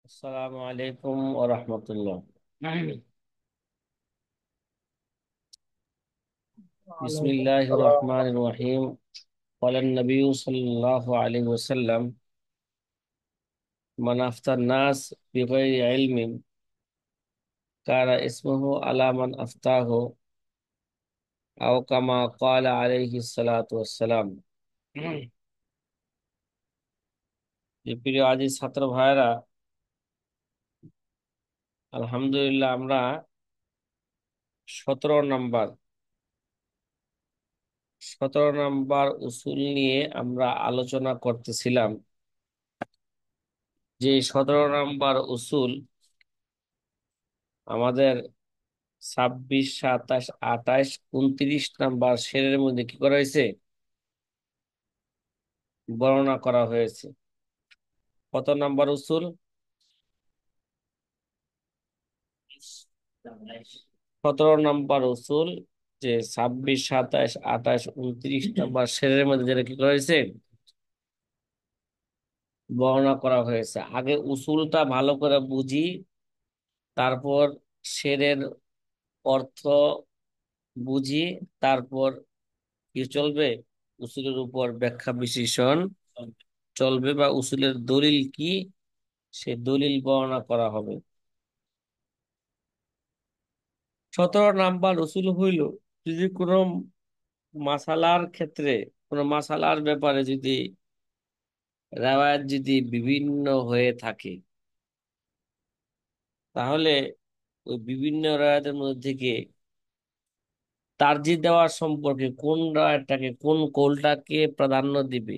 আসসালামু আলাইকুম ওয়া রাহমাতুল্লাহ। ওয়ালাইকুম বিসমিল্লাহির আসসালাম। রহমানির রহিম। قال النبي صلى الله عليه وسلم من أفتى الناس بغير علم كان اسمه على من أفتاه أو كما قال عليه الصلاة والسلام। যে প্রিয় আজিজ ছাত্র ভাইরা, আলহামদুলিল্লাহ আমরা 17 নাম্বার 17 নাম্বার উসুল নিয়ে আমরা আলোচনা করতেছিলাম। যে 17 নাম্বার উসুল আমাদের 26, 27, 28, 29 নাম্বার শেরের মধ্যে কি করা হয়েছে, বর্ণনা করা হয়েছে। কত নাম্বার উসুল? 17 নাম্বার উসুল। যে 26, 27, 28, 29 নাম্বার শেরের মধ্যে যেটা কি করা হয়েছে, বর্ণনা করা হয়েছে। আগে উসুলটা ভালো করে বুঝি, তারপর শেরের অর্থ বুঝি, তারপর কি চলবে, উসুলের উপর ব্যাখ্যা বিশ্লেষণ চলবে, বা উসুলের দলিল কি সে দলিল বর্ণনা করা হবে। 17 নাম্বার উসুল হইল, যদি কোনো মাসালার ক্ষেত্রে, কোনো মাসালার ব্যাপারে যদি রাওয়ায়াত যদি বিভিন্ন হয়ে থাকে, তাহলে ওই বিভিন্ন রাওয়ায়াতের মধ্যে থেকে তারজিহ দেওয়ার সম্পর্কে কোন রাওয়ায়াতটাকে, কোন কৌলটাকে প্রাধান্য দিবে,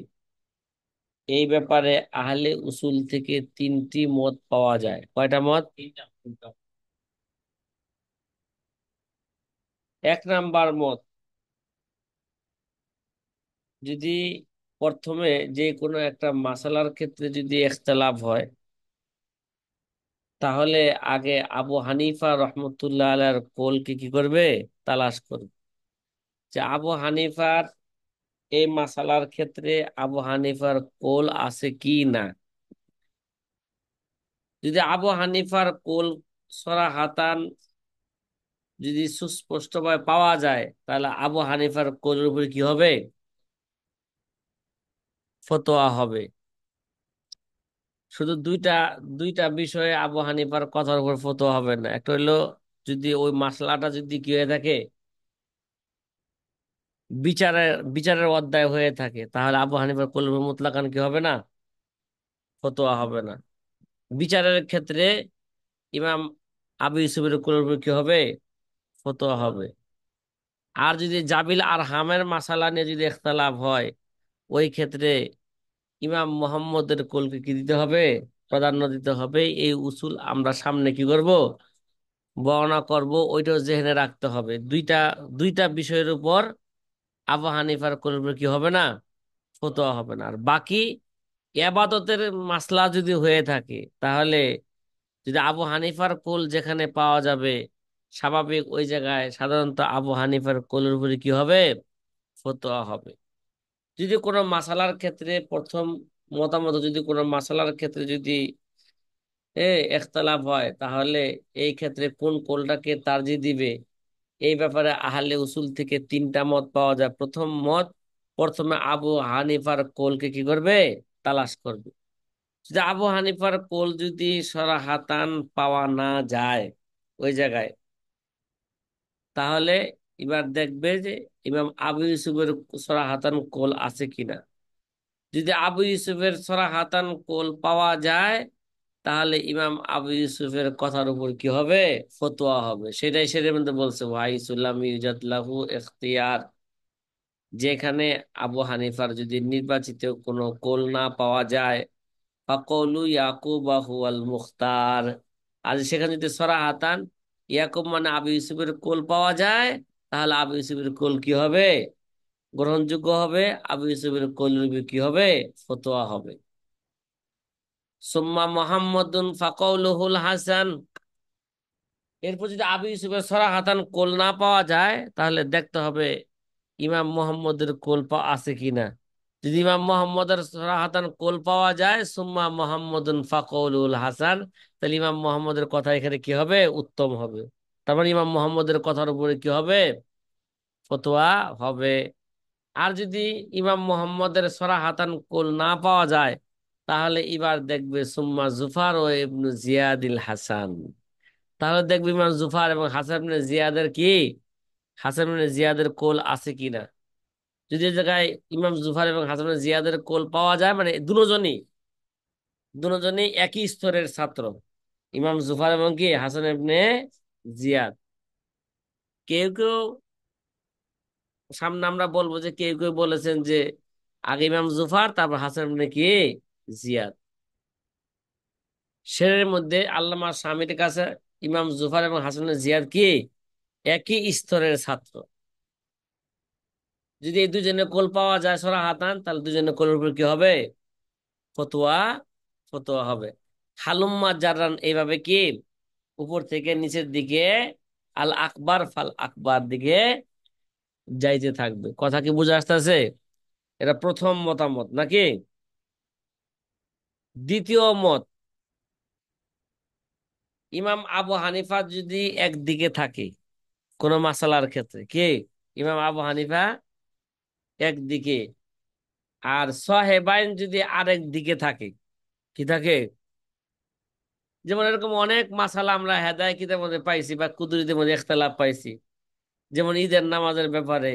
এই ব্যাপারে আহলে উসুল থেকে 3টি মত পাওয়া যায়। কয়টা মত? 1 নাম্বার মত, যদি প্রথমে যে কোনো একটা মাসালার ক্ষেত্রে যদি ইখতিলাফ হয়, তাহলে আগে আবু হানিফা রহমতুল্লাহ আলাইহির কৌলকে কি করবে, তালাশ করবে, যে আবু হানিফার এই মাসালার ক্ষেত্রে আবু হানিফার কৌল আছে কি না। যদি আবু হানিফার কৌল সরাহাতান যদি সুস্পষ্টভাবে পাওয়া যায়, তাহলে আবু হানিফার কৌলের উপরে কি হবে, ফতোয়া হবে। শুধু দুইটা দুইটা বিষয়ে আবু হানিফার কথার উপর ফতোয়া হবে না। একটা হইলো, যদি ওই মাসলাটা যদি কি হয়ে থাকে, বিচারের অধ্যায় হয়ে থাকে, তাহলে আবু হানিফার কৌল মুতলাকান কি হবে না, ফতোয়া হবে না। বিচারের ক্ষেত্রে ইমাম আবু ইউসুফের কৌলের উপর কি হবে, ফতোয়া হবে। আর যদি জাবিল আর হামের মাসালা নিয়ে যদি ইখতিলাফ হয়, ওই ক্ষেত্রে ইমাম মোহাম্মদের কৌলকে কি দিতে হবে, প্রাধান্য দিতে হবে। এই উসুল আমরা সামনে কি করব, বর্ণনা করব, ওইটাও জেহেনে রাখতে হবে। দুইটা দুইটা বিষয়ের উপর আবু হানিফার কোন কি হবে না, ফতোয়া হবে না। আর বাকি ইবাদতের মাসলা যদি হয়ে থাকে, তাহলে যদি আবু হানিফার কোল যেখানে পাওয়া যাবে, স্বাভাবিক ওই জায়গায় সাধারণত আবু হানিফার কোলের উপরে কি হবে, ফতোয়া হবে। যদি কোনো মাসালার ক্ষেত্রে প্রথম মতামত, যদি কোনো মাসালার ক্ষেত্রে যদি ইখতিলাফ হয়, তাহলে এই ক্ষেত্রে কোন কোলটাকে তারজিহ দিবে, এই ব্যাপারে আহলে উসুল থেকে 3টা মত পাওয়া যায়। প্রথম মত, প্রথমে আবু হানিফার কোলকে কি করবে, তালাশ করবে। যদি আবু হানিফার কোল যদি সরাহাতান পাওয়া না যায় ওই জায়গায়, তাহলে এবার দেখবে যে ইমাম আবু ইউসুফের সরাহাতান কোল আছে কিনা। যদি আবু ইউসুফের সরাহাতান কোল পাওয়া যায়, তাহলে ইমাম আবু ইউসুফের কথার উপর কি হবে, ফতোয়া হবে। সেটাই সেটার মধ্যে বলছে, ভাই সুল্লাম ইউজাদ লাহু ইখতিয়ার, যেখানে আবু হানিফার যদি নির্বাচিত কোনো কোল না পাওয়া যায়, ফাকৌলু ইয়াকুব হুয়াল মুখতার। আর সেখানে যদি সরাহাতান ইয়াকুব মানে আবু ইউসুফের কোল পাওয়া যায়, তাহলে আবু ইউসুফের কোল কি হবে, গ্রহণযোগ্য হবে। আবু ইউসুফের কোল কি হবে, ফতোয়া হবে। সুম্মা মুহাম্মাদুন ফাকাউলুহুল হাসান। এরপর যদি আবু ইউসুফের সরাহাতান কোল না পাওয়া যায়, তাহলে দেখতে হবে ইমাম মুহাম্মদের কোল আছে কিনা। যদি ইমাম মোহাম্মদের সরাহাতান কোল পাওয়া যায় সুম্মা মোহাম্মদুন ফাকৌলুল হাসান, তাহলে ইমাম মোহাম্মদের কথা এখানে কি হবে? উত্তম হবে। তার মানে ইমাম মোহাম্মদের কথার উপরে কি হবে? ফতোয়া হবে। আর যদি ইমাম মোহাম্মদের সরাহাতান কোল না পাওয়া যায়, তাহলে এবার দেখবে সুম্মা জুফার ও ইবনু জিয়াদিল হাসান। তাহলে দেখবে ইমাম জুফার এবং হাসান ইবনে জিয়াদের কি, হাসান ইবনে জিয়াদের কোল আছে কিনা। যদি এই জায়গায় ইমাম জুফার এবং হাসান ইবনে জিয়াদের কোল পাওয়া যায়, মানে দুজনই দুজনই একই স্তরের ছাত্র, ইমাম জুফার এবং কি হাসান ইবনে জিয়াদ। কেউ কেউ, সামনে আমরা বলবো যে কেউ কেউ বলেছেন যে আগে ইমাম জুফার তারপর হাসান ইবনে কি জিয়াদ। শেরের মধ্যে আল্লামা শামির কাছে ইমাম জুফার এবং হাসান ইবনে জিয়াদ কি একই স্তরের ছাত্র। যদি এই দুজনের কোল পাওয়া যায় সরা হাতান, তাহলে দুজনের কোলের উপর কি হবে? ফতোয়া, ফতোয়া হবে। হালুম্মা জাররান এইভাবে কি উপর থেকে নিচের দিকে আল আকবার ফাল আকবার দিকে যাইতে থাকবে। কথা কি বুঝে আসতেছে? এটা প্রথম মতামত নাকি? দ্বিতীয় মত, ইমাম আবু হানিফা যদি একদিকে থাকে কোন মাসালার ক্ষেত্রে, কি ইমাম আবু হানিফা একদিকে, আর সাহেবাইন যদি আরেক দিকে থাকে, কি থাকে? যেমন এরকম অনেক মাসালা আমরা হেদায় কিতাবের মধ্যে পাইছি বা কুদরতের মধ্যে ইখতিলাফ পাইছি। যেমন ঈদের নামাজের ব্যাপারে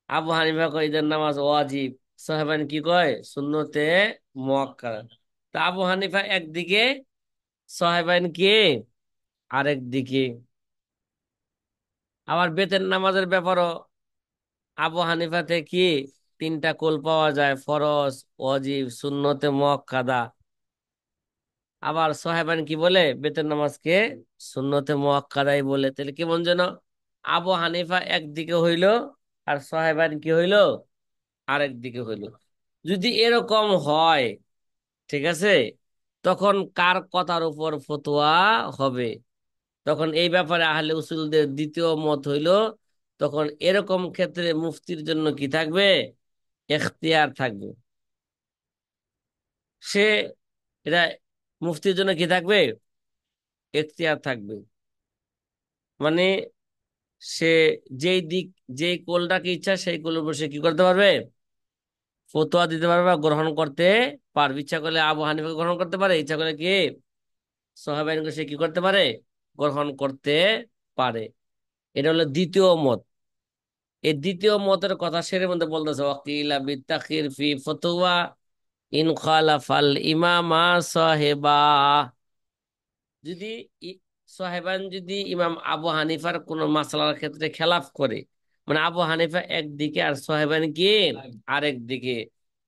আবু হানিফা কয় ঈদের নামাজ ওয়াজিব, সাহেবান কি কয় সুন্নতে মুআক্কাদা। তা আবু হানিফা একদিকে, সাহেবান কি আরেক দিকে। আবার বেতের নামাজের ব্যাপারও আবু হানিফাতে কি তিনটা কোল পাওয়া যায়, ফরজ, ওয়াজিব, সুন্নতে মুআক্কাদা। আবার সাহেবান কি বলে বেতের নামাজকে সুন্নতে মুআক্কাদাই বলে। তাহলে কেমন যেন আবু হানিফা একদিকে হইল আর সাহেবান কি হইল আরেক দিকে হইল। যদি এরকম হয়, ঠিক আছে, তখন কার কথার উপর ফতোয়া হবে? তখন এই ব্যাপারে আহলে উসুলদের দ্বিতীয় মত হইল, তখন এরকম ক্ষেত্রে মুফতির জন্য কি থাকবে? এখতিয়ার থাকবে। সে, এটা মুফতির জন্য কি থাকবে? এখতিয়ার থাকবে। মানে সে যেই দিক, যেই কোলটাকে ইচ্ছা সেই কোলের উপর সে কি করতে পারবে? ফতোয়া দিতে পারবে বা গ্রহণ করতে পারবে। ইচ্ছা করলে আবু হানিফাকে গ্রহণ করতে পারে, ইচ্ছা করলে কি সাহাবাইনকে সে কি করতে পারে? গ্রহণ করতে পারে। এটা হলো দ্বিতীয় মত। এই দ্বিতীয় মতের কথা সের মধ্যে বলতেছে ওয়াকিলা বিত্তাখির ফি ফতোয়া ইন খালাফাল ইমামা সাহেবা। যদি সাহেবান যদি ইমাম আবু হানিফার কোন মাসলার ক্ষেত্রে খেলাফ করে, মানে আবু হানিফা একদিকে আর সাহেবান কি আরেক দিকে,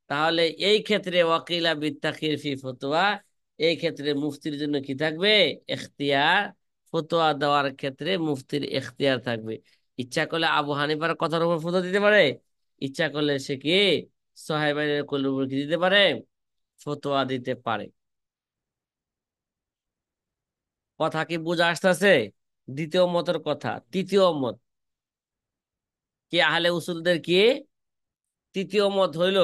তাহলে এই ক্ষেত্রে ওয়াকিলা বিত্তাখির ফি ফতোয়া, এই ক্ষেত্রে মুফতির জন্য কি থাকবে? এখতিয়ার। ফতোয়া দেওয়ার ক্ষেত্রে মুফতির এখতিয়ার থাকবে। ইচ্ছা করলে আবু হানিফার কথার উপর ফতোয়া দিতে পারে, ইচ্ছা করলে সে কি সাহেবানের কোলের উপর কি দিতে পারে? ফতোয়া দিতে পারে। কথা কি বুঝে আসতেছে? দ্বিতীয় মতের কথা। তৃতীয় মত কি আহলে উসুলদের কি তৃতীয় মত হইল,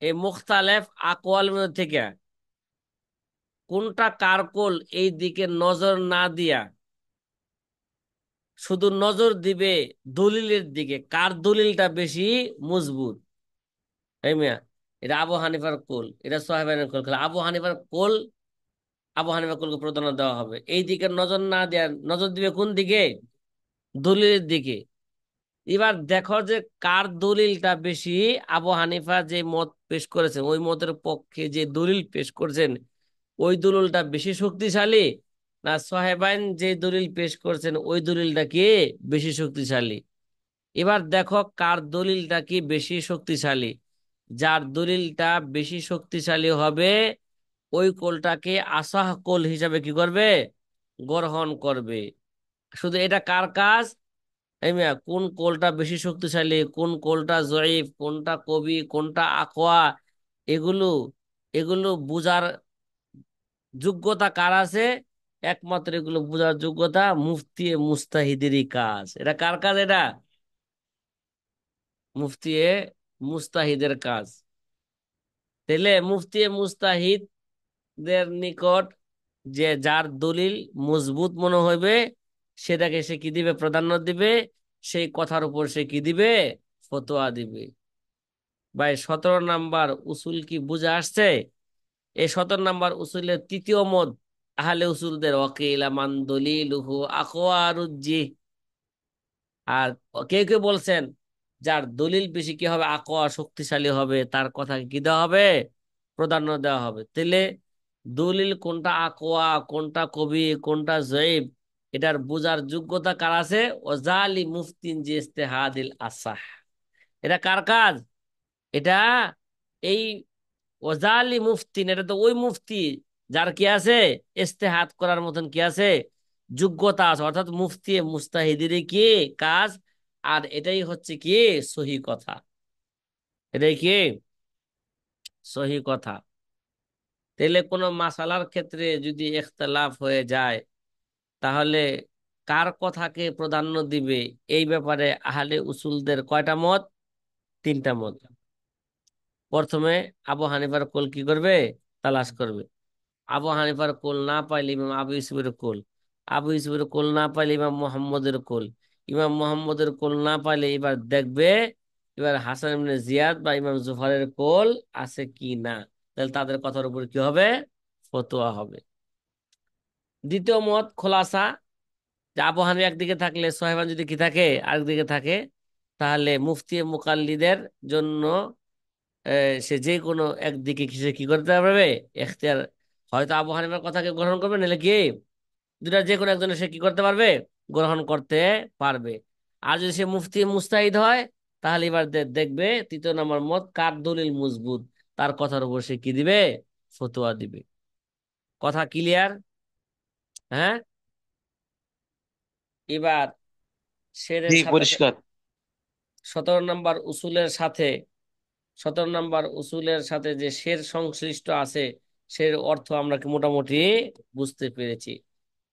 এই মুখতালেফ আকওয়াল মধ্যে থেকে কোনটা কার কোল এই দিকে নজর না দিয়া শুধু নজর দিবে দলিলের দিকে, কার দলিলটা বেশি মজবুত। এই মিয়া, এটা আবু হানিফার কোল, এটা সাহেবানের কোল, আবু হানিফার কোল, আবু হানিফার কোলকে প্রাধান্য দেওয়া হবে। এই দিকে নজর না দেয়া, নজর দিবে কোন দিকে? দলিলের দিকে। এবার দেখো যে কার দলিলটা বেশি। আবু হানিফা যে মত পেশ করেছেন ওই মতের পক্ষে যে দলিল পেশ করছেন ওই দলিলটা বেশি শক্তিশালী, না সাহেবাইন যে দলিল পেশ করছেন ওই দলিলটা কি বেশি শক্তিশালী? এবার দেখো কার দলিলটা কি বেশি শক্তিশালী। যার দলিলটা বেশি শক্তিশালী হবে ওই কোলটাকে আসাহ কোল হিসাবে কি করবে? গ্রহণ করবে। শুধু এটা কার কাজ? এই মিয়া, কোন কোলটা বেশি শক্তিশালী, কোন কোলটা জয়ীফ, কোনটা কবি, কোনটা আকোয়া, এগুলো এগুলো বুঝার যোগ্যতা কার আছে? একমাত্র এগুলো বুঝার যোগ্যতা মুফতি মুস্তাহিদেরই কাজ। এটা কার কাজ? এটা মুফতি এ মুস্তাহিদের কাজ। তাহলে মুফতি এ মুস্তাহিদদের নিকট যে যার দলিল মজবুত মনে হইবে সেটাকে সে কি দিবে, প্রাধান্য দিবে, সেই কথার উপর সে কি দিবে, ফতোয়া দিবে। ভাই 17 নাম্বার উসুল কি বুঝে আসছে? এই 17 নাম্বার উসুলের তৃতীয় মত আহলে উসুলদের ওয়াকিলা মান দলিলুহু আকওয়ারুজ্জি। আর কেউ কেউ বলছেন যার দলিল বেশি কি হবে, আকওয়া শক্তিশালী হবে, তার কথা কি দেওয়া হবে, প্রাধান্য দেওয়া হবে। তাহলে দলিল কোনটা আকওয়া, কোনটা কবি, কোনটা জয়ীব, এটার বোঝার যোগ্যতা কার আছে? ওজালি মুফতিন জি ইজতেহাদিল আসাহ। এটা কার কাজ? এটা এই ওজালি মুফতিন, এটা তো ওই মুফতি যার কি আছে, ইজতেহাদ করার মতন কি আছে, যোগ্যতা আছে। অর্থাৎ মুফতি মুস্তাহিদেরই কি কাজ। আর এটাই হচ্ছে কি সহি কথা, এটাই কি সহি কথা। তাহলে কোনো মাসালার ক্ষেত্রে যদি ইখতিলাফ হয়ে যায়, তাহলে কার কথাকে প্রাধান্য দিবে, এই ব্যাপারে আহলে উসুলদের কয়টা মত? 3টা মত। প্রথমে আবু হানিফার কোল কি করবে, তালাশ করবে। আবু হানিফার কোল না পাইলে ইমাম আবু ইউসুফের কোল, আবু ইউসুফের কোল না পাইলে ইমাম মোহাম্মদের কোল, ইমাম মোহাম্মদের কোল না পাইলে এবার দেখবে এবার হাসান ইবনে জিয়াদ বা ইমাম জুফারের কোল আছে কি না। তাহলে তাদের কথার উপর কি হবে, ফতোয়া হবে। দ্বিতীয় মত খোলাসা, যে আবু হানিফা একদিকে থাকলে সোহেবান যদি কি থাকে আরেকদিকে থাকে, তাহলে মুফতি মুকাল্লিদের জন্য সে যে কোনো একদিকে সে কি করতে পারবে, এখতিয়ার, হয়তো আবু হানিফার কথাকে গ্রহণ করবে, নাহলে কি দুটা যে কোনো একজনের সে কি করতে পারবে, গ্রহণ করতে পারবে। আর যদি সে মুফতি মুস্তাহিদ হয়, তাহলে এবার দেখবে 3য় নম্বর মত কার দলিল মজবুত, তার কথার উপর সে কি দিবে, ফতোয়া দিবে। কথা ক্লিয়ার? হ্যাঁ। এবার শেরের জি, সাথে পরিষ্কার। 17 নম্বর উসুলের সাথে, 17 নম্বর উসুলের সাথে যে শের সংশ্লিষ্ট আছে, শের অর্থ আমরা কি মোটামুটি বুঝতে পেরেছি।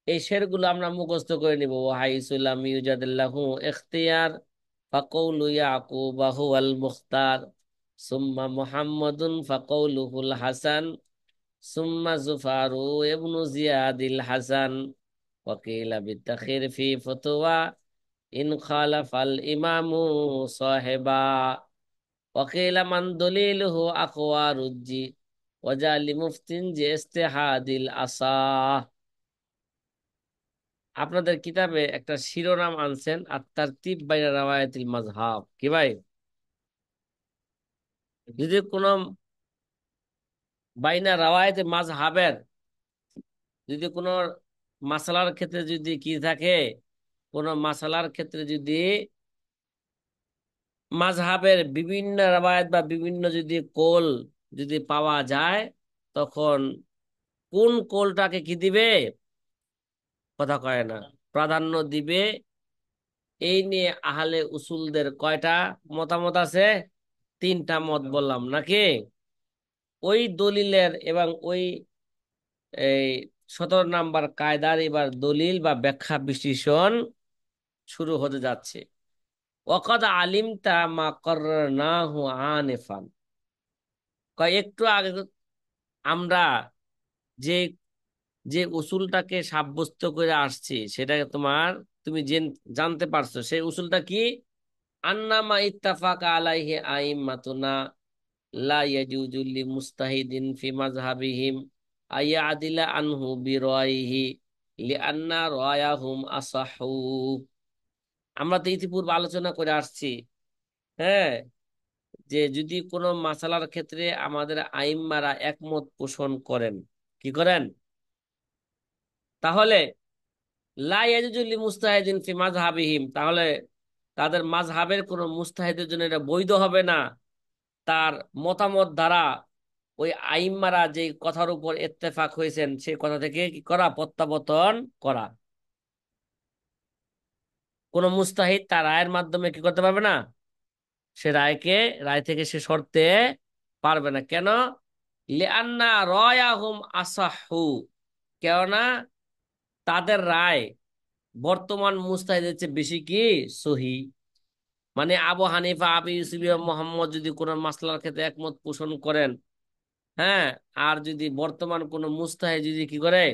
এই শেরগুলো আমরা মুখস্থ করে নিব। ওয়াহাইসুল্লাম ইউজাদিল্লাহু ইখতিয়ার ফাকাউলু ইয়াকুবা হুয়াল মুখতার সুম্মা মুহাম্মাদুন ফাকাউলুহুল হাসান সুম্মা জুফারু ইবনু জিয়াদিল হাসান ওয়াকিলা বিত্তাখির ফি ফতওয়া ইন খালাফাল ইমামু সাহেবা ওয়াকিলা মান দলিলুহু আকওয়ারুজ্জি ওয়াজালি মুফতিন জি ইজতিহাদিল আসা। আপনাদের কিতাবে একটা শিরোনাম আনছেন, আর তারতিব বাইনা রাওয়ায়াতিল মাযহাব, কি ভাই? যদি কোন বাইনা রাওয়ায়াতিল মাযহাবের, যদি কোন মাসালার ক্ষেত্রে যদি কি থাকে, কোন মাসালার ক্ষেত্রে যদি মাযহাবের বিভিন্ন রাওয়ায়াত বা বিভিন্ন যদি কোল যদি পাওয়া যায়, তখন কোন কোলটাকে কি দিবে, কথা কয় না, প্রাধান্য দিবে। এই নিয়ে আহলে উসুলদের কয়টা মতামত আছে? 3টা মত বললাম নাকি? ওই দলিলের এবং ওই এই 17 নাম্বার কায়দার এবার দলিল বা ব্যাখ্যা বিশ্লেষণ শুরু হতে যাচ্ছে। ওয়াকাদ আলিমতা মা করনাহু আনিফান, কয় একটু আগে আমরা যে যে উসুলটাকে সাব্যস্ত করে আসছি সেটাকে তুমি জানতে পারছো, সেই উসুলটা কি? আন্নামা ইত্তাফাকা আলাইহি আইম্মাতুনা লা ইয়াজুজু লি মুস্তাহিদিন ফি মাযহাবিহিম আইয়াদিলা আনহু বিরাইহি লিআন্না রায়াহুম আসাহু। আমরা তো ইতিপূর্বে আলোচনা করে আসছি, হ্যাঁ, যে যদি কোনো মাসালার ক্ষেত্রে আমাদের আইম্মারা একমত পোষণ করেন, কি করেন, তাহলে লা ইয়াজুজু লি মুস্তাহিদিন ফি মাযহাবিহিম, তাহলে তাদের মাযহাবের কোনো মুস্তাহিদের জন্য এটা বৈধ হবে না, তার মতামত দ্বারা ওই আইম্মারা যে কথার উপর ইত্তেফাক হয়েছেন সেই কথা থেকে কি করা, প্রত্যাবর্তন করা। কোন মুস্তাহিদ তার রায়ের মাধ্যমে কি করতে পারবে না, সে রায় থেকে সে সরতে পারবে না। কেন? লিআন্না রায়াহুম আসাহু, কেননা তাদের রায় বর্তমান মুস্তাহিদের চেয়ে বেশি কি সহি। মানে আবু হানিফা, আবু ইউসুফ এবং মোহাম্মদ যদি কোনো মাসলার ক্ষেত্রে একমত পোষণ করেন, হ্যাঁ, আর যদি বর্তমান কোনো মুজতাহিদ যদি কি করে,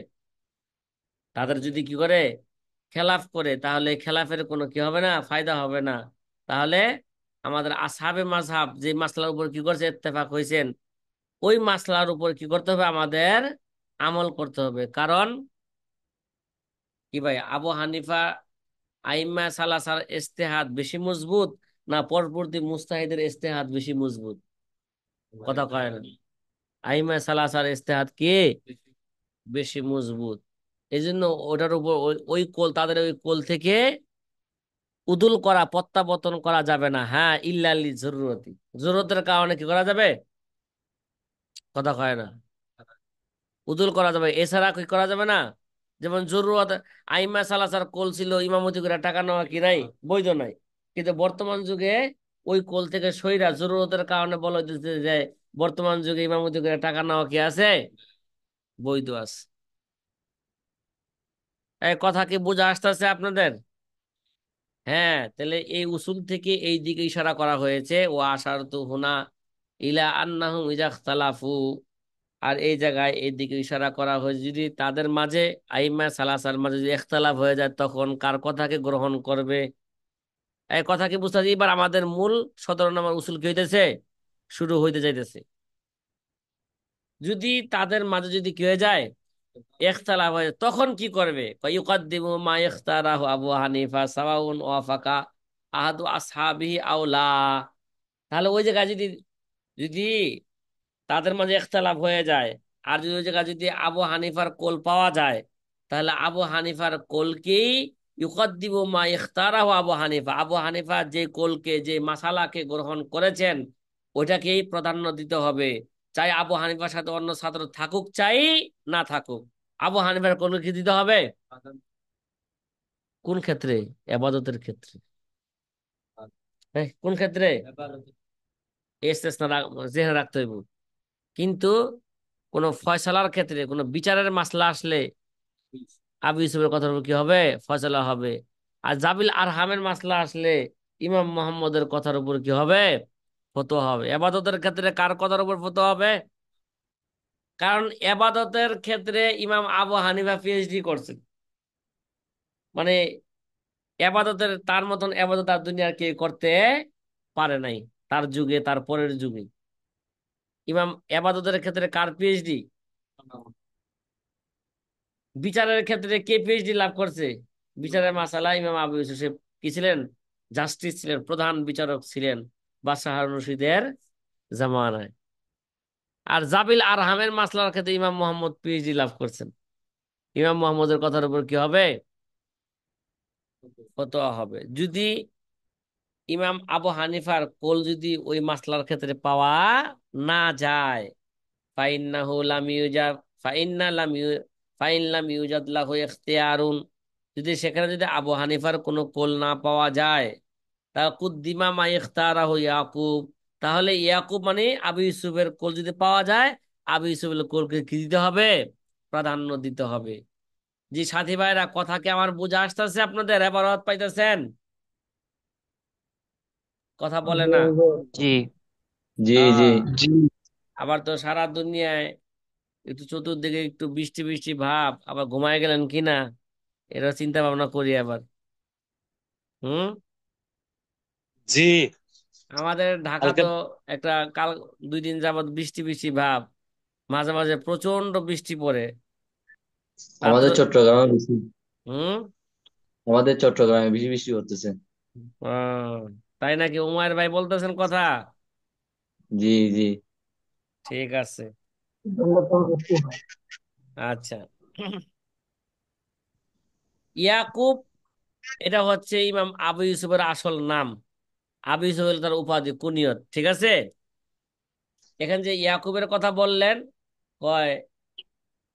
তাদের যদি কি করে খেলাফ করে, তাহলে খেলাফের কোনো কি হবে না, ফায়দা হবে না। তাহলে আমাদের আসহাবে মাযহাব যে মাসলার উপর কি করছে, ইত্তেফাক হয়েছেন, ওই মাসলার উপর কি করতে হবে, আমাদের আমল করতে হবে। কারণ কি ভাই, আবু হানিফা আইম্মা সালাসার ইজতিহাদ বেশি মজবুত, না পরবর্তী মুজতাহিদের ইজতিহাদ বেশি মজবুত? কথা কয় না। আইম্মা সালাসার ইজতিহাদ কি বেশি মজবুত। এই জন্য ওটার উপর ওই কোল, তাদের ওই কোল থেকে উদুল করা, প্রত্যাবর্তন করা যাবে না। হ্যাঁ, ইল্লালি জরুরতি, জরুরতের কারণে কি করা যাবে, কথা কয় না, উদুল করা যাবে, এছাড়া কি করা যাবে না। যেমন জরুরত, আইম্মা সালাসার কোল ছিল ইমামতি করে টাকা নেওয়া কি নাই, বৈধ নাই। কিন্তু বর্তমান যুগে ওই কোল থেকে সইরা জরুরতের কারণে বলা হইতেছে যে বর্তমান যুগে ইমামতি করে টাকা নেওয়া কি আছে, বৈধ আছে। এই কথা কি বোঝা আসতেছে আপনাদের? হ্যাঁ, তাহলে এই উসুল থেকে এই দিকে ইশারা করা হয়েছে, ও আশার তো হুনা ইলা আন্নাহুম ইজাখতালাফু। আর এই জায়গায় এই দিকে ইশারা করা হয়েছে, যদি তাদের মাঝে আইম্মা সালাসার মাঝে যদি ইখতিলাফ হয়ে যায়, তখন কার কথাকে গ্রহণ করবে। এই কথা কি বুঝতে পারছি? এবার আমাদের মূল 17 নম্বর উসুল কি হইতেছে, শুরু হইতে যাইতেছে। যদি তাদের মাঝে যদি কি হয়ে যায়, ইখতিলাফ হয়ে যায়, তখন কি করবে, ইউকাদ্দিমু মা ইখতারাহু আবু হানিফা সাওয়াউন ওয়াফাকা আহাদু আসহাবিহি আও লা। তাহলে ওই জায়গায় যদি যদি তাদের মাঝে ইখতিলাফ হয়ে যায়, আর যদি ওই জায়গায় যদি আবু হানিফার কোল পাওয়া যায়, তাহলে আবু হানিফার কোলকেই ইউকাদ্দিমু মা ইখতারাহু আবু হানিফা, আবু হানিফা যে কোলকে, যে মাসালাকে গ্রহণ করেছেন, ওইটাকেই প্রাধান্য দিতে হবে। চাই আবু হানিফার সাথে অন্য ছাত্র থাকুক, চাই না থাকুক, আবু হানিফার কোলকে কি দিতে হবে। কোন ক্ষেত্রে? এবাদতের ক্ষেত্রে। কোন ক্ষেত্রে? ইস্তেসনা জেনে রাখতে হইব। কিন্তু কোন ফয়সালার ক্ষেত্রে, কোন বিচারের মাসলা আসলে আবু ইউসুফের কথার উপর কি হবে, ফয়সালা হবে। আর জাবিল আরহামের মাসলা আসলে ইমাম মোহাম্মদের কথার উপর কি হবে, ফতোয়া হবে। এবাদতের ক্ষেত্রে কার কথার উপর ফতোয়া হবে? কারণ এবাদতের ক্ষেত্রে ইমাম আবু হানিফা পিএইচডি করছেন। মানে এবাদতের তার মতন এবাদত আর দুনিয়ার কে করতে পারে নাই, তার যুগে, তার পরের যুগে। ইমাম এবাদতের ক্ষেত্রে কার পিএইচডি? বিচারের ক্ষেত্রে কে পিএইচডি লাভ করছে? বিচারের মাসালা ইমাম আবু ইউসুফ, সে কি ছিলেন, জাস্টিস ছিলেন, প্রধান বিচারক ছিলেন বাদশাহ হারুন রশিদের জামানায়। আর জাবিল আরহামের মাসলার ক্ষেত্রে ইমাম মোহাম্মদ পিএইচডি লাভ করছেন। ইমাম মোহাম্মদের কথার উপর কি হবে, ফতোয়া হবে। যদি ইমাম আবু হানিফার কোল যদি ওই মাসলার ক্ষেত্রে পাওয়া না যায়, ফাইন্নাহু লাম ইউজাদ ফাইন্না লাম ইউ ফাইন লাম ইউজাদ লাহু ইখতিয়ারুন, যদি সেখানে যদি আবু হানিফার কোনো কোল না পাওয়া যায়, তা কুদ্দিমা মা ইখতারাহু ইয়াকুব, তাহলে ইয়াকুব মানে আবু ইউসুফের কোল যদি পাওয়া যায়, আবু ইউসুফের কোলকে কি দিতে হবে, প্রাধান্য দিতে হবে। জি সাথী ভাইরা, কথা কি আমার বোঝা আসতেছে আপনাদের? এবার পাইতেছেন? কথা বলে না। জি। জি জি। হ্যাঁ, আবার তো সারা দুনিয়ায় একটু চতুর্দিকে একটু বৃষ্টি বৃষ্টি ভাব, আবার ঘুমায় গেলেন কিনা, এটা চিন্তা ভাবনা করি আবার। হুম। জি। আমাদের ঢাকা কালকে তো একটা কাল 2 দিন যাবত বৃষ্টি বৃষ্টি ভাব, মাঝে মাঝে প্রচন্ড বৃষ্টি পড়ে। রাত্র। আমাদের চট্টগ্রামে বেশি, হুম। আমাদের চট্টগ্রামে বেশি বৃষ্টি করতেছে। আহ, তাই নাকি? উমায়ের ভাই বলতেছেন কথা। জি জি। ঠিক আছে। আচ্ছা। ইয়াকুব, এটা হচ্ছে ইমাম আবু ইউসুফের আসল নাম। আবু ইউসুফের তার উপাধি, কুনিয়ত, ঠিক আছে। এখানে যে ইয়াকুবের কথা বললেন, কয়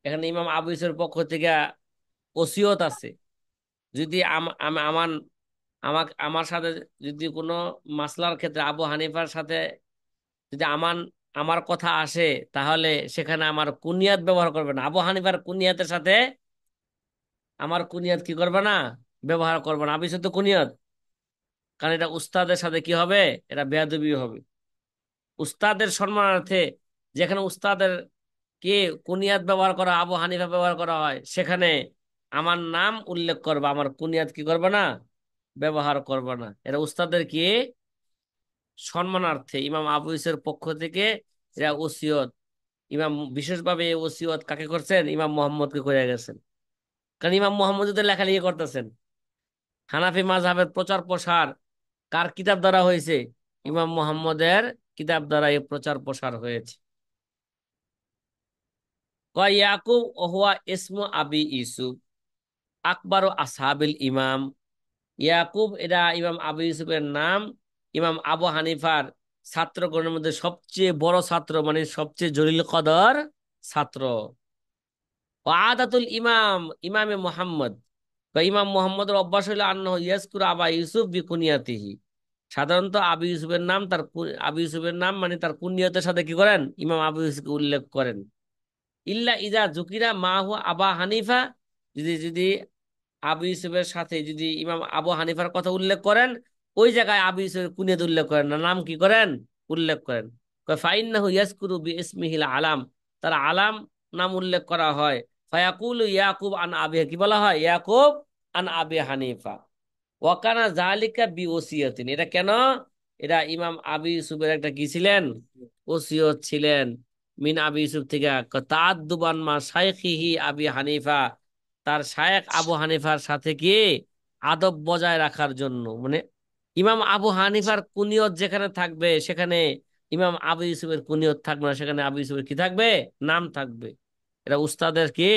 এখানে ইমাম আবু ইউসুফের পক্ষ থেকে ওসিয়ত আছে, যদি আমার আমার সাথে যদি কোনো মাসলার ক্ষেত্রে আবু হানিফার সাথে যদি আমার কথা আসে, তাহলে সেখানে আমার কুনিয়াত ব্যবহার করবে না, আবু হানিফার কুনিয়াতের সাথে আমার কুনিয়াত কি করবে না, ব্যবহার করবে না। আবু ইউসুফ তো কুনিয়াত, কারণ এটা উস্তাদের সাথে কি হবে, এটা বেয়াদবি হবে। উস্তাদের সম্মানার্থে যেখানে উস্তাদের কে কুনিয়াত ব্যবহার করা, আবু হানিফা ব্যবহার করা হয়, সেখানে আমার নাম উল্লেখ করবা, আমার কুনিয়াত কি করবে না, ব্যবহার করবে না। এটা উস্তাদের কি সম্মানার্থে ইমাম আবু ইসের পক্ষ থেকে এটা ওসিয়ত। ইমাম বিশেষভাবে এই ওসিয়ত কাকে করছেন, ইমাম মোহাম্মদকে করে গেছেন। কারণ ইমাম মোহাম্মদ যদি লেখালেখি করতেছেন, হানাফি মাযহাবের প্রচার প্রসার কার কিতাব দ্বারা হয়েছে, ইমাম মোহাম্মদের কিতাব দ্বারা এই প্রচার প্রসার হয়েছে। কয় ইয়াকুব ওহুয়া ইসমু আবি ইউসুফ আকবর আসহাবিল ইমাম। ইয়াকুব এটা ইমাম আবু ইউসুফের নাম। ইমাম আবু হানিফার ছাত্রগণের মধ্যে সবচেয়ে বড় ছাত্র, মানে সবচেয়ে জলিল কদর ছাত্র। ও আদাতুল ইমাম ইমামে মোহাম্মদ, বা ইমাম মোহাম্মদের অভ্যাস হইল আন্নাহু ইয়াজকুরু আবা ইউসুফ বিকুনিয়াতিহি। সাধারণত আবু ইউসুফের নাম আবু ইউসুফের নাম মানে তার কুনিয়তের সাথে কি করেন, ইমাম আবু ইউসুফকে উল্লেখ করেন। ইল্লা ইজা জুকিরা মা হুয়া আবা হানিফা, যদি যদি আবু ইউসুফের সাথে যদি ইমাম আবু হানিফার কথা উল্লেখ করেন, ওই জায়গায় আবু ইউসুফের কুনিয়ত উল্লেখ করেন না, নাম কি করেন, উল্লেখ করেন। ফাইন্নাহু ইয়াজকুরু বিইসমিহিল আলাম, তার আলাম নাম উল্লেখ করা হয়। ফায়াকুলু ইয়াকুব আন আবি, কি বলা হয়, ইয়াকুব আন আবি হানিফা। ওয়াকানা জালিকা বি ওসিয়তিন, এটা কেন, এটা ইমাম আবু ইউসুফের একটা কি ছিলেন, ওসিয়ত ছিলেন। মিন আবি ইউসুফ থেকে তাআদ্দুবান মা শাইখিহি আবি হানিফা, তার শায়েখ আবু হানিফার সাথে কি আদব বজায় রাখার জন্য। মানে ইমাম আবু হানিফার কুনিয়ত যেখানে থাকবে সেখানে ইমাম আবু ইউসুফের কুনিয়ত থাকবে না, সেখানে আবু ইউসুফের কি থাকবে, নাম থাকবে। এটা উস্তাদের কি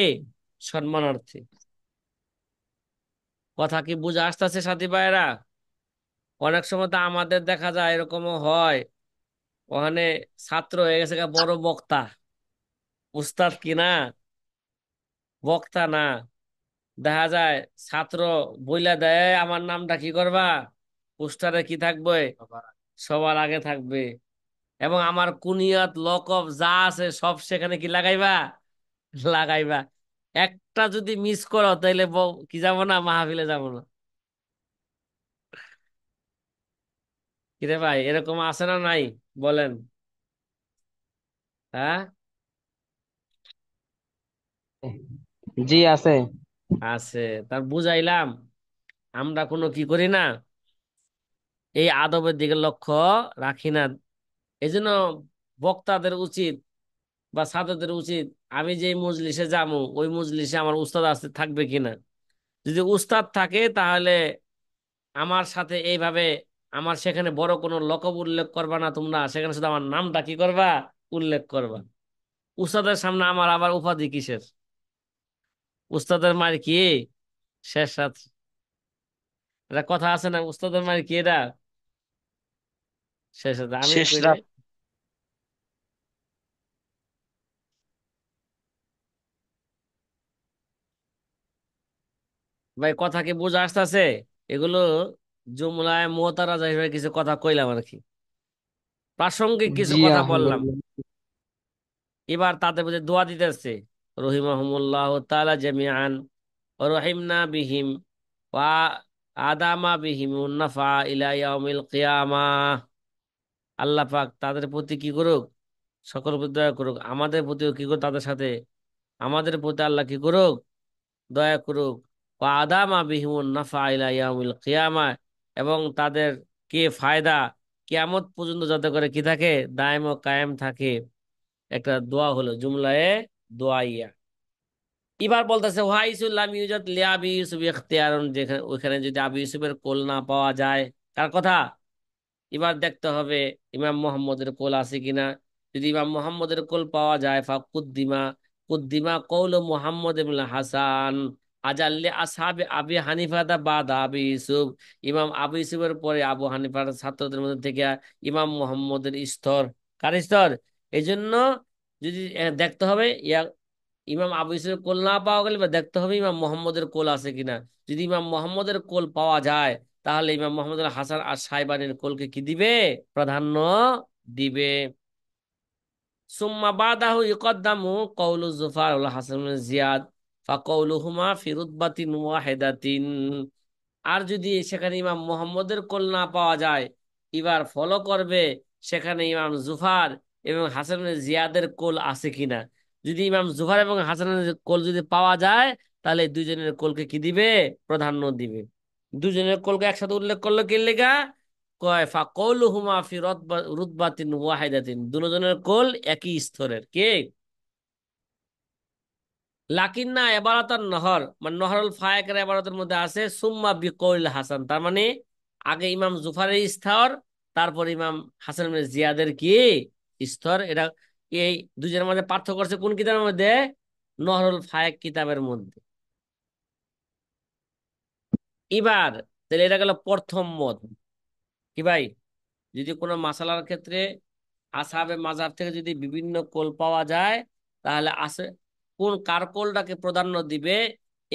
সম্মানার্থে। কথা কি বুঝে আসতেছে সাথী ভাইয়েরা? অনেক সময় তো আমাদের দেখা যায় এরকমও হয়, ওখানে ছাত্র হয়ে গেছে গা বড় বক্তা, উস্তাদ কি না, বক্তা না। দেখা যায় ছাত্র বইলা দেয় আমার নামটা কি করবা, পোস্টারে কি থাকবে, সবার আগে থাকবে। এবং আমার কুনিয়ত লকব যা আছে সব সেখানে কি লাগাইবা, লাগাইবা। একটা যদি মিস করো তাইলে কি যাব না, মাহফিলে যাব না। কিরে ভাই, এরকম আছে না নাই, বলেন। হ্যাঁ, জি আছে। আছে। তার বুঝাইলাম, আমরা কোনো কি করি না, এই আদবের দিকে লক্ষ্য রাখি না। এই জন্য বক্তাদের উচিত বা ছাত্রদের উচিত, আমি যে মজলিসে যাবো ওই মজলিসে আমার উস্তাদ আছে থাকবে কিনা। যদি উস্তাদ থাকে তাহলে আমার সাথে এইভাবে, আমার সেখানে বড় কোনো লকব উল্লেখ করবা না তোমরা, সেখানে শুধু আমার নামটা কি করবা, উল্লেখ করবা। উস্তাদের সামনে আমার আবার উপাধি কিসের, উস্তাদের মার কি শেষ রাত, এটা কথা আছে না, উস্তাদের মার কি এটা শেষ রাত, আমি শেষ কইলে। রাত। ভাই কথা কি বোঝা আসতেছে? এগুলো জুমলায় মোতারাজ হিসেবে কিছু কথা কইলাম আর কি, প্রাসঙ্গিক কিছু জি কথা বললাম। আলহামদুলিল্লাহ। এবার তাদের প্রতি দোয়া দিতেছে, রহিমাহুমুল্লাহ তাআলা জামিআন ওয়া রহিমনা বিহিম ওয়া আদামা বিহিম নাফা ইলা ইয়াউমিল কিয়ামাহ। আল্লাহ পাক তাদের প্রতি কি করুক, সকল প্রতি দয়া করুক, আমাদের প্রতিও কি করুক, তাদের সাথে আমাদের প্রতি আল্লাহ কি করুক, দয়া করুক। ওয়া আদামা বিহিম নাফা ইলা ইয়াউমিল কিয়ামাহ, এবং তাদের কে ফায়দা কিয়ামত পর্যন্ত যাতে করে কি থাকে, দায়েম ও কায়েম থাকে। একটা দোয়া হলো জুমলায়ে দোয়াইয়া। এবার বলতেছে ওয়াইসুল্লাম ইউজাদ লিআবি ইউসুফ ইখতিয়ারুন, যেখানে ওইখানে যদি আবু ইউসুফের কোল না পাওয়া যায়, কার কথা, এবার দেখতে হবে ইমাম মোহাম্মদের কোল আছে কিনা। যদি ইমাম মোহাম্মদের কোল পাওয়া যায়, কুদ্দিমা কুদ্দিমা কৌল মুহাম্মদ ইবনে হাসান আজাল্লি আসহাবে আবি হানিফা দা বাদ আবি ইউসুফ। ইমাম আবু ইউসুফের পরে আবু হানিফার ছাত্রদের মধ্যে থেকে ইমাম মোহাম্মদের স্তর, কার স্তর। এই জন্য যদি দেখতে হবে ইমাম আবু ইউসুফের কোল না পাওয়া গেলে বা দেখতে হবে ইমাম মোহাম্মদের কোল আছে কিনা। যদি ইমাম মোহাম্মদের কোল পাওয়া যায়, তাহলে ইমাম মোহাম্মদ হাসান আর সাইবানের কোলকে কি দিবে, প্রাধান্য দিবে। সুম্মা বাদাহু ইকদ্দামু কওলু জুফার ওয়াল হাসান ইবনে জিয়াদ ফাকাউলুহুমা ফি রুতবাতিন ওয়াহিদাতিন। আর যদি সেখানে ইমাম মোহাম্মদের কোল না পাওয়া যায়, এবার ফলো করবে সেখানে ইমাম জুফার এবং হাসান ইবনে জিয়াদের কোল আছে কিনা। যদি ইমাম জুফার এবং হাসানের কোল যদি পাওয়া যায়, তাহলে দুইজনের কোলকে কি দিবে? প্রাধান্য দিবে। দুজনের কোলকে একসাথে উল্লেখ করলো কি লেগা? কয় ফা কৌলুহুমা ফি রুতবাতিন ওয়াহিদাতিন, দুজনের কোল একই স্তরের। কে? লাকিন না এবারাতান নহর, মানে নহরুল ফায়েকের এবারতের মধ্যে আছে সুম্মা বিকৌল হাসান, তার মানে আগে ইমাম জুফারের স্তর, তারপর ইমাম হাসান ইবনে জিয়াদের কি স্তর। এটা এই দুজনের মধ্যে পার্থক্য করছে কোন কিতাবের মধ্যে? নহরুল ফায়েক কিতাবের মধ্যে। এবার তাহলে এটা গেল প্রথম মত। কি ভাই, যদি কোনো মাসালার ক্ষেত্রে আসহাবে মাযহাব থেকে যদি বিভিন্ন কোল পাওয়া যায়, তাহলে আছে কোন কার কোলটাকে প্রাধান্য দিবে,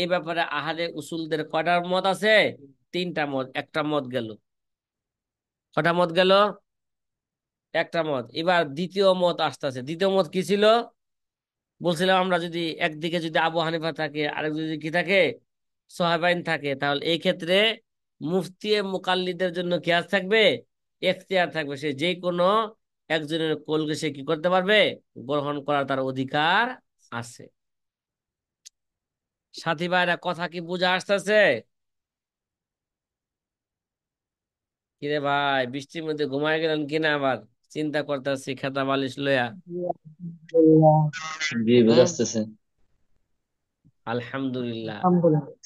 এ ব্যাপারে আহলে উসুলদের কয়টা মত আছে? তিনটা মত। একটা মত গেল। কয়টা মত গেল? একটা মত। এবার দ্বিতীয় মত আসতেছে। দ্বিতীয় মত কি ছিল? বলছিলাম আমরা, যদি একদিকে যদি আবু হানিফা থাকে, আরেক যদি কি থাকে, সোহাইবাইন থাকে, তাহলে এই ক্ষেত্রে মুফতি মুকাল্লিদের জন্য কি আজ থাকবে? এখতিয়ার থাকবে, সে যে কোনো একজনের কোলকে সে কি করতে পারবে? গ্রহণ করার তার অধিকার আছে। সাথী ভাইরা, কথা কি বুঝা আসতেছে? কিরে ভাই, বৃষ্টির মধ্যে ঘুমায় গেলেন কিনা আবার? চিন্তা করতেছি খেতা বালিশ লইয়া। জি, হ্যাঁ, বুঝাচ্ছে। আলহামদুলিল্লাহ। আলহামদুলিল্লাহ।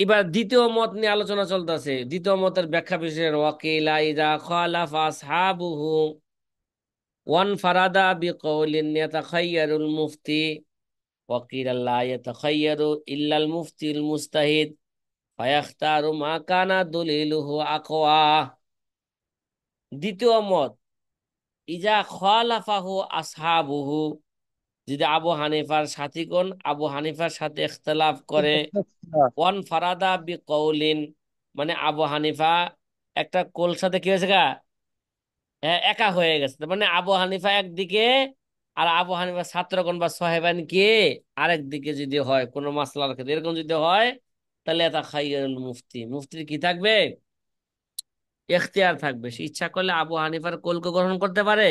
এবার দ্বিতীয় মত নিয়ে আলোচনা চলতেছে। দ্বিতীয় মতের ব্যাখ্যা বিশেষ, ওয়াকিলা ইদা খালাফা আসহাবুহু ওয়ান ফারাদা বিকৌলিন ইয়াতাখায়্যারুল মুফতি, ওয়াকিলা লা ইয়াতাখায়্যারু ইল্লাল মুফতিল মুস্তাহিদ ফায়াখতারু মা কানা দলিলুহু আকওয়া। দ্বিতীয় মত, ইজা খালাফাহু আসহাবুহু, যদি আবু হানিফার সাথীগণ আবু হানিফার সাথে ইখতিলাফ করে, ওয়ান ফারাদা বি কৌলিন, মানে আবু হানিফা একটা কোল সাথে কি হয়েছে গা, একা হয়ে গেছে। তার মানে আবু হানিফা একদিকে, আর আবু হানিফা ছাত্রগণ বা সাহেবান কি আরেক দিকে যদি হয় কোনো মাসলার ক্ষেত্রে, এরকম যদি হয়, তাহলে এটা খাইরুল মুফতি, মুফতির কি থাকবে? এখতিয়ার থাকবে। সে ইচ্ছা করলে আবু হানিফার কোলকে গ্রহণ করতে পারে,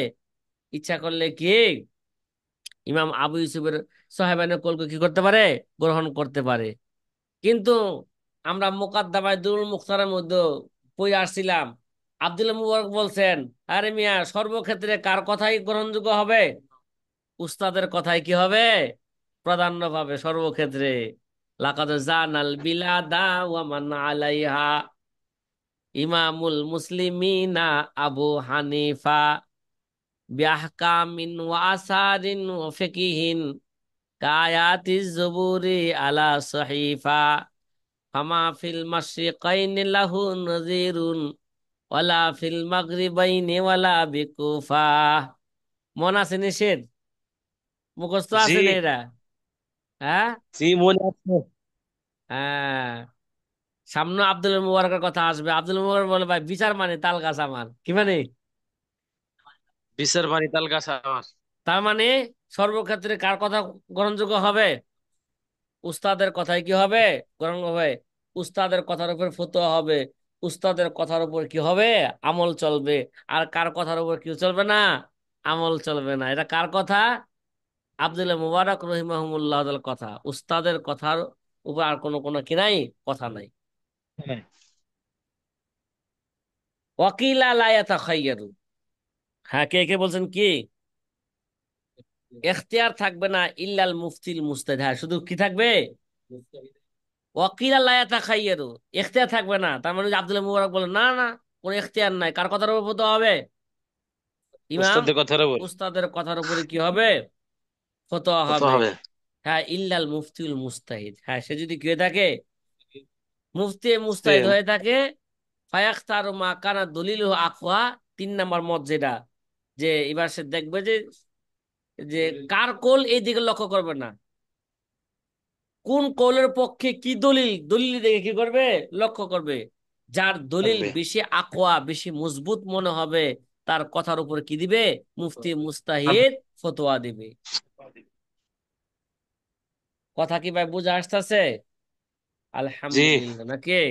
ইচ্ছা করলে কি ইমাম আবু ইউসুফের সাহেবানের কোলকে কি করতে পারে? গ্রহণ করতে পারে। কিন্তু আমরা মুকাদ্দামায়ে দুরুল মুখতারের মধ্যে পড়ে আসছিলাম, আব্দুল্লাহ মুবারক বলছেন, আরে মিয়া, সর্বক্ষেত্রে কার কথাই গ্রহণযোগ্য হবে? উস্তাদের কথাই কি হবে? প্রাধান্য পাবে সর্বক্ষেত্রে। লাকাদ জানাল বিলাদা ওয়া মান আলাইহা ইমামুল মুসলিমিনা আবু হানিফা বিআহকামিন ওয়া আসারিন ওয়া ফিকহিন কায়াতিজ জুবুরি আলা সহিফা ফামা ফিল মাশরিকাইনি লাহু নজিরুন ওয়ালা ফিল মাগরিবাইনি ওয়ালা বিকুফা। মন আছে নিষেধ? মুখস্থ জি আছে না এরা? হ্যাঁ, জি, মনে আছে। হ্যাঁ। সামনে আব্দুল মুবারকের কথা আসবে। আব্দুল মুবারক বলে, ভাই বিচার মানে তাল গাছ আমার। কি মানে? বিচার বাড়ি তাল গাছ আমার। তার মানে সর্বক্ষেত্রে কার কথা গ্রহণযোগ্য হবে? উস্তাদের কথাই কি হবে? গ্রহণ হবে। উস্তাদের কথার উপর ফতোয়া হবে। উস্তাদের কথার উপর কি হবে? আমল চলবে। আর কার কথার উপর কি চলবে না? আমল চলবে না। এটা কার কথা? আব্দুল্লাহ মুবারক রহিমাহুমুল্লাহ কথা। উস্তাদের কথার উপর আর কোনো কি নাই, কথা নাই। হ্যাঁ। ওয়াকিলা লা ইয়াতাখায়্যারু, হ্যাঁ, কে কে বলছেন কি এখতিয়ার থাকবে না ইল্লাল মুফতিল মুস্তাহিদ, হ্যাঁ, শুধু কি থাকবে? ওয়াকিল আল্লাহ তাখাইয়ারু, এখতিয়ার থাকবে না। তার মানে আব্দুল্লাহ মুবারক বলেন, না না, কোনো এখতিয়ার নাই। কার কথার উপর ফতোয়া হবে? ইমাম উস্তাদের কথার উপর উস্তাদের কথার উপরে কি হবে? ফতোয়া কত হবে। হবে? হ্যাঁ, ইল্লাল মুফতিউল মুস্তাহিদ, হ্যাঁ, সে যদি কি হয়ে থাকে? মুফতি মুস্তাহিদ সেম। হয়ে থাকে। ফায়াখতারু মা কানা দলিলুহু আকওয়া। তিন নাম্বার মত যেটা, যে এবার সে দেখবে যে যে কার কোল এই দিকে লক্ষ্য করবে না, কোন কৌলের পক্ষে কি দলিল, দলিল দেখে কি করবে? লক্ষ্য করবে। যার দলিল থাকবে। বেশি আকোয়া, বেশি মজবুত মনে হবে, তার কথার উপর কি দিবে? মুফতি আর মুস্তাহিদ ফতোয়া দিবে। কথা কি ভাই বুঝে আসতেছে? জি। আলহামদুলিল্লাহ নাকি?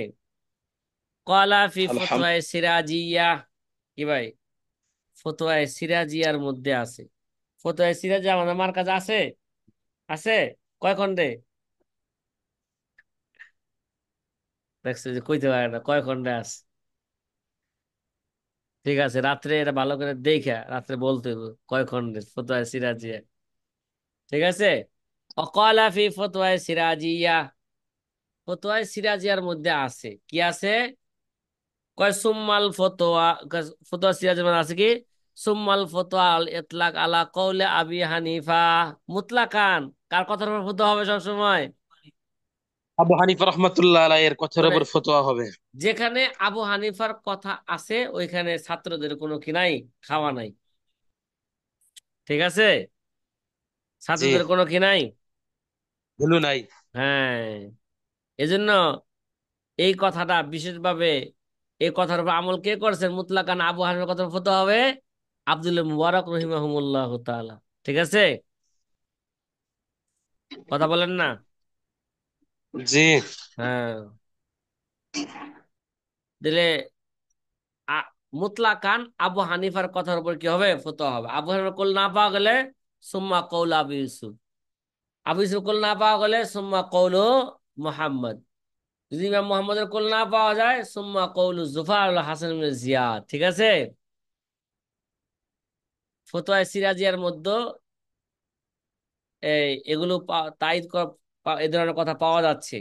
কলা ফি ফতোয়ায়ে আলহামদুলিল্লাহ। সিরাজিয়া, কি ভাই? ফতোয়ায়ে সিরাজিয়ার মধ্যে আছে। ফতোয়ায়ে সিরাজিয়া আমাদের আমার কাছে আছে, আছে কয় খণ্ডে? দেখছো যে কইতে পারে না কয় খণ্ডে আছে। ঠিক আছে, রাত্রে এটা ভালো করে দেখা রাত্রে বলতে হবে কয় খণ্ডে ফতোয়ায়ে সিরাজিয়া। ঠিক আছে। অকলা ফি ফতোয়ায়ে সিরাজিয়া, ফতোয়ায়ে সিরাজিয়ার মধ্যে আছে কি আছে? কয় সুম্মাল ফতোয়া, ফতোয়া সিরাজের মধ্যে আছে কি? সুম্মাল ফতোয়া আল ইতলাক আলা কওলে আবি হানিফা মুতলাকান। কার কথার উপর ফতোয়া হবে সব সময়? আবু হানিফা রহমতুল্লাহ আলাইহির কথার মানে উপর ফতোয়া হবে। যেখানে আবু হানিফার কথা আছে ওইখানে ছাত্রদের কোনো কি নাই, খাওয়া নাই। ঠিক আছে, জি। ছাত্রদের কোনো কি নাই। ভুলু নাই। হ্যাঁ, এজন্য এই কথাটা বিশেষভাবে, এই কথার উপর আমল কে করছেন মুতলাকান আবু হানিফার কথা ফতোয়া হবে আব্দুল্লাহ মুবারক রহিমাহুমুল্লাহ তাআলা। ঠিক আছে, কথা বলেন না? জি। হ্যাঁ, দিলে আ- মুতলাকান আবু হানিফার কথার উপর কি হবে, ফতোয়া হবে। আবু হানিফার কল না পাওয়া গেলে সুম্মা কৌল আবু ইউসুফ, আবু ইউসুফ কল না পাওয়া গেলে সুম্মা কৌল মুহাম্মদ, যদি ইমাম মুহাম্মদের কল না পাওয়া যায় সুম্মা কৌল জুফার আল হাসান ইবনে জিয়াদ। ঠিক আছে, ফতোয়া সিরাজিয়ার মধ্যে এই এগুলো তাইদ এই ধরনের কথা পাওয়া যাচ্ছে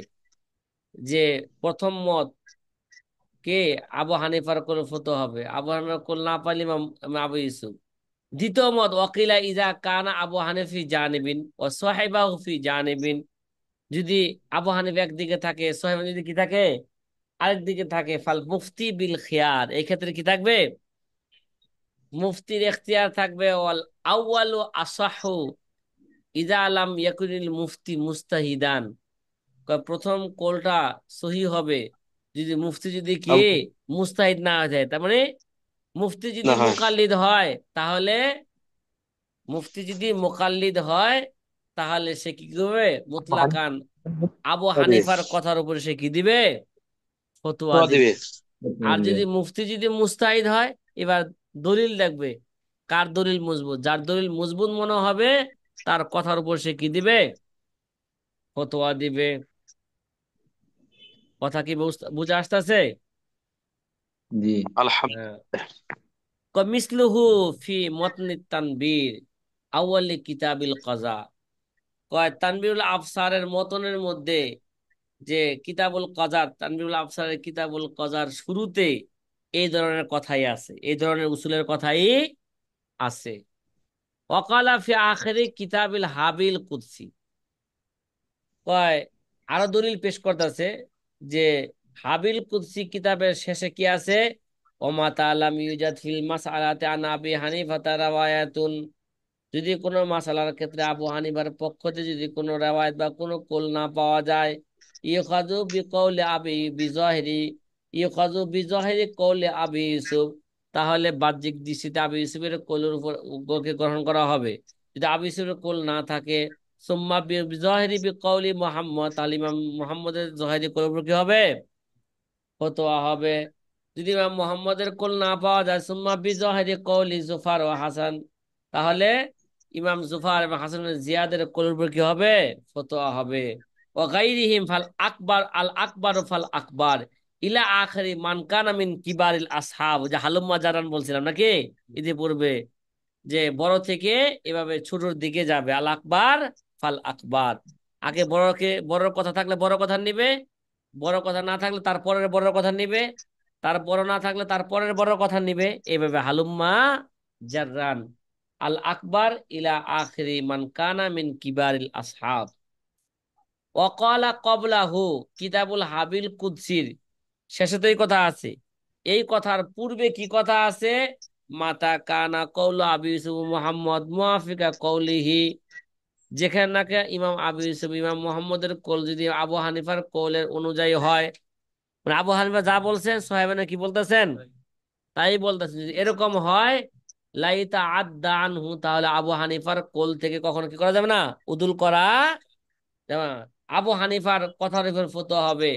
যে প্রথম মত কে আবু হানিফার কোল ফতোয়া হবে, আবু হানিফার কোল না পাইলে ইমাম আবু ইউসুফ। দ্বিতীয় মত ওয়াকিলা ইজা কানা আবু হানিফি জানিবিন ও সাহেবাহু ফি জানিবিন, যদি আবু হানিফ একদিকে থাকে সাহেব যদি কি থাকে আরেক দিকে থাকে, ফাল মুফতি বিল খিয়ার, এই ক্ষেত্রে কি থাকবে? মুফতির এখতিয়ার থাকবে। ওয়াল আউয়ালু আসাহু ইজা আলাম ইয়াকুনিল মুফতি মুস্তাহিদান, প্রথম কোলটা সহি হবে যদি মুফতি যদি কি আবু- মুস্তাহিদ না হয়ে যায়। তার মানে মুফতি যদি না হয়। মুকাল্লিদ হয় তাহলে, মুফতি যদি মুকাল্লিদ হয় তাহলে সে কি করবে? আবু হানিফা মুতলাকান আবু দিবে। হানিফার কথার উপরে সে কি দিবে? ফতোয়া ফতোয়া দিবে। দিবে। আর যদি মুফতি যদি মুস্তাহিদ হয়, এবার দলিল দেখবে কার দলিল মজবুত, যার দলিল মজবুত মনে হবে তার কথার উপর সে কি দিবে? ফতোয়া দিবে। কথা কি বুঝে আসতেছে? জি। হ্যাঁ। আলহামদুলিল্লাহ। মিসলুহু ফি মতনি তানবীর আউয়ালি কিতাবিল কাজা, কয় তানবীরুল আফসারের মতনের মধ্যে যে কিতাবুল কাজার, তানবীরুল আফসারের কিতাবুল কাজার শুরুতে এই ধরনের কথাই আছে, এই ধরনের উসুলের কথাই আছে। ওয়াকালা ফি আখিরি কিতাবিল হাবিল কুদসি, কয় আরো দলিল পেশ করতেছে যে হাবিল কুদসি কিতাবের শেষে কি আছে? ওমা তাআলাম ইউজাদ ফিল মাসআলাতি আন আবি হানিফা রাওয়ায়াতুন, যদি কোনো মাসালার ক্ষেত্রে আবু হানিফার পক্ষ থেকে যদি কোনো রেওয়ায়ত বা কোনো কল না পাওয়া যায়, ইউখাযু বিকৌলি আবি বিজাহিরি, ইউখাযু বিজাহিরি কৌলি আবি ইউসুফ, তাহলে বাহ্যিক দৃষ্টিতে আবি ইউসুফের কৌলের উপর কে গ্রহণ করা হবে। যদি আবি ইউসুফের কৌল না থাকে সুম্মা বিজাহিরি বিকৌলি মুহাম্মদ, তাহলে ইমাম মুহাম্মদের জহিরি কৌলের উপর কি হবে? ফতোয়া হবে। যদি ইমাম মুহাম্মদের কুল না পাওয়া যায় সুম্মা বিজাহিরি কওলি জুফার ও হাসান, তাহলে ইমাম জুফার এবং হাসান ইবনে জিয়াদের কুলের উপর কি হবে? ফতোয়া হবে। ও গাইরিহিম ফাল আকবার আল আকবার ফাল আকবার ইলা আখিরি মান কানা মিন কিবারিল আসহাব, যে হালুম্মা জারান বলছিলাম নাকি ইতিপূর্বে, যে বড় থেকে এভাবে ছোটর দিকে যাবে। আল আকবার ফাল আকবার, আগে বড়কে বড়র কথা থাকলে বড় কথা নিবে, বড় কথা না থাকলে তারপরের বড় কথা নিবে, তার বড় না থাকলে তারপরের বড় কথা নিবে, এইভাবে হালুম্মা জাররান আল আকবার ইলা আখিরি মান কানা মিন কিবারিল আসহাব। ওয়াকালা কবলাহু কিতাবুল হাবিল কুদসির শেষে তো এই কথা আছে, এই কথার পূর্বে কি কথা আছে? মাতা কানা কৌল আবি ইউসুফ মুহাম্মদ মুআফিকা কৌলিহি, যেখানে নাকি ইমাম আবু ইউসুফ ইমাম মুহাম্মদের কোল যদি আবু হানিফার কোলের অনুযায়ী হয়, মানে আবু হানিফা যা বলছেন সাহেবানা কি বলতেছেন তাই বলতেছেন, যদি এরকম হয় লাইতা আদ্দা আনহু, তাহলে আবু হানিফার কোল থেকে কখনো কি করা যাবে না, উদুল করা যাবে না। আবু হানিফার কথার উপর ফতোয়া হবে,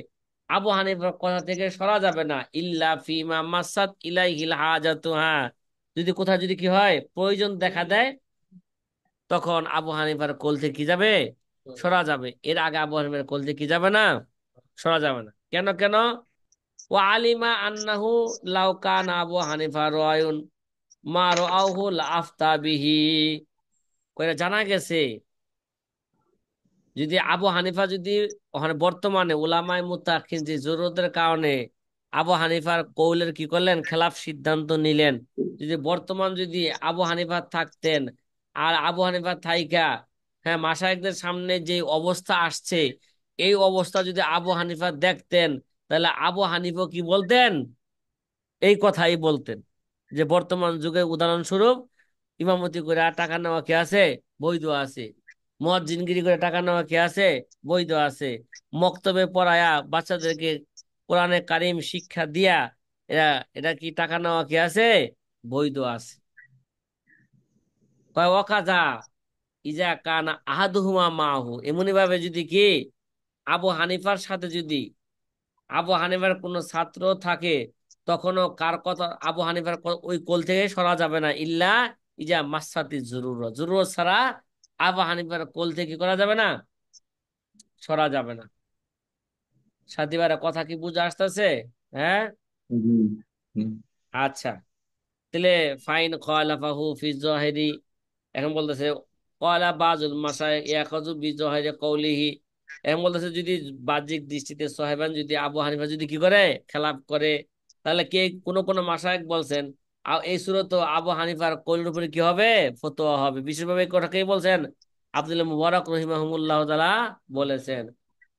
আবু হানিফার কথা থেকে সরা যাবে না, ইল্লা ফিমা মাসাত ইলাইহিল হাজাতু, হ্যাঁ যদি কোথাও যদি কি হয় প্রয়োজন দেখা দেয়, তখন আবু হানিফার কোল থেকে কি যাবে, সরা যাবে। এর আগে আবু হানিফার কোল থেকে কি যাবে না, সরা যাবে না। কেন কেন? ও আলিমা আন্নাহু লাউ কানা আবু হানিফা রায়ুন মা রাআহু লা আফতা বিহি। কইরা জানা গেছে, যদি আবু হানিফা যদি ওখানে বর্তমানে উলামায়ে মুত্তাকিন যে জরুরতের কারণে আবু হানিফার কৌলের কি করলেন, খেলাফ সিদ্ধান্ত নিলেন, যদি বর্তমান যদি আবু হানিফা থাকতেন, আর আবু হানিফা থাইকা হ্যাঁ মাশায়েখদের সামনে যে অবস্থা আসছে, এই অবস্থা যদি আবু হানিফা দেখতেন, তাহলে আবু হানিফা কি বলতেন, এই কথাই বলতেন যে বর্তমান যুগে উদাহরণস্বরূপ ইমামতি করে টাকা নেওয়া কে আছে, বৈধ আছে। মুয়াজ্জিনগিরি করে টাকা নেওয়া কে আছে, বৈধ আছে। মক্তবে পড়ায়া বাচ্চাদেরকে কোরআনে কারিম শিক্ষা দিয়া এরা এটা কি টাকা নেওয়া কে আছে, বৈধ আছে। কয় ওয়াকাজা ইজা কানা আহাদুহুমা মাহু, এমনি ভাবে যদি কি আবু হানিফার সাথে যদি আবু হানিফার কোনো ছাত্র থাকে, তখনও কার কথা আবু হানিফার ওই কোল থেকে সরা যাবে না, ইল্লা ইজা মাসাতি জরুরত, জরুরত ছাড়া আবু হানিফার কোল থেকে কি করা যাবে না, সরা যাবে না। সাথীবারা কথা কি বুঝে আসতেছে? হ্যাঁ, জি। জি। আচ্ছা। তাহলে ফাইন খালাফাহু ফি যাহিরি, এখন বলতেছে কয়লা বাজুল মাসায় ইয়াখাযু বি যাহিরি কওলিহি, এখন বলতেছে যদি বাহ্যিক দৃষ্টিতে সাহেবান যদি আবু হানিফা যদি কি করে, খেলাফ করে, তাহলে কে কোন কোন মাসায়েখ বলছেন এই সূরত আবু হানিফার কওলের উপরে কি হবে, ফতোয়া হবে। বিশেষভাবে এই কথা কে বলছেন, আব্দুল্লাহ মুবারক রহিমাহুমুল্লাহ তাআলা বলেছেন।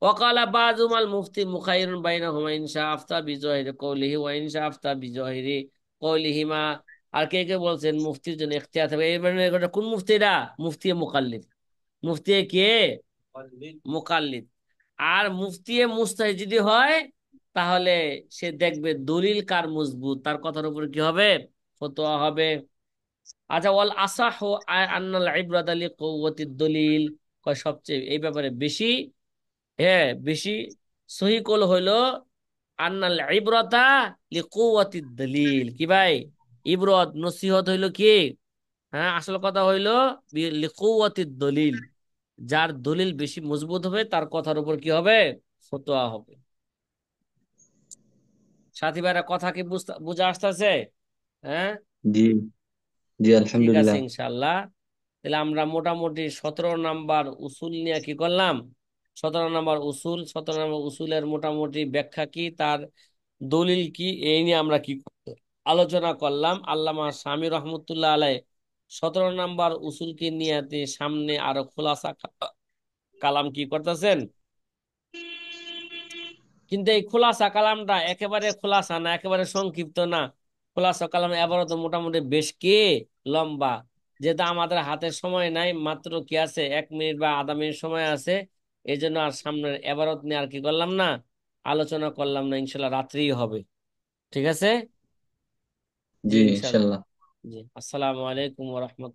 ওয়াকালা বাযুম আল মুফতি মুখাইরুন বাইনাহুমা ইনশা আফতা বি যাহিরি কওলিহি ওয়া ইনশা আফতা বি যাহিরি কওলিহিমা। আর কে কে বলছেন মুফতির জন্য ইখতিয়ার থাকবে, এই মানে এটা কোন মুফতিরা, মুফতি মুকাল্লিদ। মুফতি কে, মুকাল্লিদ। আর মুফতি মুজতাহিদ যদি হয়, তাহলে সে দেখবে দলিল কার মজবুত, তার কথার উপর কি হবে, ফতোয়া হবে। আচ্ছা, ওয়াল আসাহু আন্নাল ইবরাত লিকুওয়াতিদ দলিল, কয় সবচেয়ে এই ব্যাপারে বেশি, হ্যাঁ বেশি সহি কল হইলো আন্নাল ইবরাতা লিকুওয়াতিদ দলিল। কি ভাই, ইবরত নসিহত হইলো কি, হ্যাঁ আসল কথা হইলো লিকুওয়াতিদ দলিল, যার দলিল বেশি মজবুত হবে তার কথার উপর কি হবে, ফতোয়া হবে। সাথী ভাইরা কথা কি বুঝা আসতেছে? হ্যাঁ, জি। জি, ঠিক আছে আলহামদুলিল্লাহ। ইনশাল্লাহ। তাহলে আমরা মোটামুটি 17 নাম্বার উসুল নিয়ে কি করলাম, 17 নাম্বার উসুল, 17 নাম্বার উসুলের মোটামুটি ব্যাখ্যা কি, তার দলিল কি, এই নিয়ে আমরা কি আলোচনা করলাম। আল্লামা শামী রহমতুল্লাহ আলাই 17 নাম্বার উসুলকে নিয়ে সামনে আরো খোলাসা কালাম কি করতেছেন। কিন্তু এই খোলাসা কালামটা একেবারে খোলাসা না, একেবারে সংক্ষিপ্ত না। খোলাসা কালাম এবারও তো মোটামুটি বেশ কি লম্বা, যেটা আমাদের হাতে সময় নাই, মাত্র কি আছে 1 মিনিট বা আধা মিনিট সময় আছে। এই জন্য আর সামনের এবারত নিয়ে আর কি করলাম না, আলোচনা করলাম না। ইনশাল্লাহ রাত্রিই হবে। ঠিক আছে। জি জি, ইনশাল্লাহ। ইনশাল্লাহ। জি, আসসালামু আলাইকুম ওয়া রাহমাতুল্লাহ।